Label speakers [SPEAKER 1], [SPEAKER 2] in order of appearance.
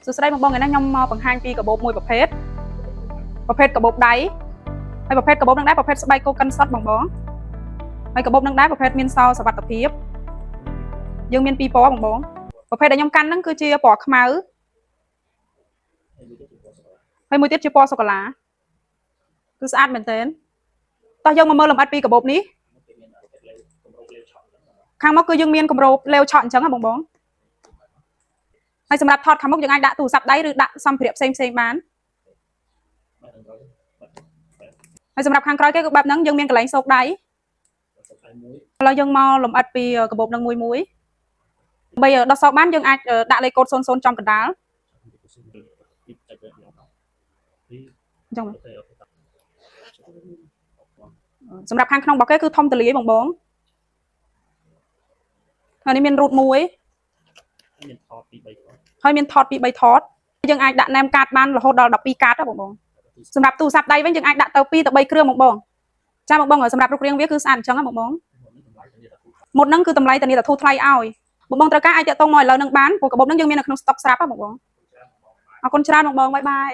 [SPEAKER 1] សួស្តីបងថ្ងៃនេះខ្ញុំមកបង្ហាញពីកាបូបមួយប្រភេទកាបូបដៃហើយប្រភេទកាបូបនឹងដែរប្រភេទស្បែកគោកិនសុតបងហើយកាបូបនឹងដែរប្រភេទមានសោសុវត្ថិភាពយើងមានពីរពណ៌បងប្រភេទដែលខ្ញុំកាន់ហ្នឹងគឺជាពណ៌ខ្មៅហើយមួយទៀតជាពណ៌សូកូឡាគឺស្អាតមែនទែនតោះយើងមកមើលលម្អិតពីកាបូបនេះខាងមកគឺយើងមានគម្របលាវឆក់អញ្ចឹងហ៎បងហើយសម្រាប់ថតខាងមុខយើងអាចដាក់ទូរស័ព្ទដៃឬដាក់សម្ភារៈផ្សេងបានហើយសម្រាប់ខាងក្រោយគេគឺបែបហ្នឹងយើងមានកន្លែងសោកដៃឥឡូវយើងមកលម្អិតពីកាបូបនឹងមួយដើម្បីដោះសោកបានយើងអាចដាក់លេខកូដ00ចំកណ្ដាលអញ្ចឹងសម្រាប់ខាងក្នុងរបស់គេគឺធំទូលាយបងហើយនេះមានរូតមួយមានថតពី3ថតហើយមានថតពី3ថតយើងអាចដាក់ណែមកាតបានរហូតដល់12កាតបងសម្រាប់ទូរស័ព្ទដៃវិញយើងអាចដាក់ទៅ2ទៅ3គ្រឿងបងចាបងសម្រាប់រូបរាងវាគឺស្អាតអញ្ចឹងបងមុតហ្នឹងគឺតម្លៃតានីតាធូថ្លៃឲ្យបងត្រូវការអាចតាក់ទងមកឥឡូវនឹងបានព្រោះកាបូបហ្នឹងយើងមាននៅក្នុងស្តុកស្រាប់បងអរគុណច្រើនបងបាយបាយ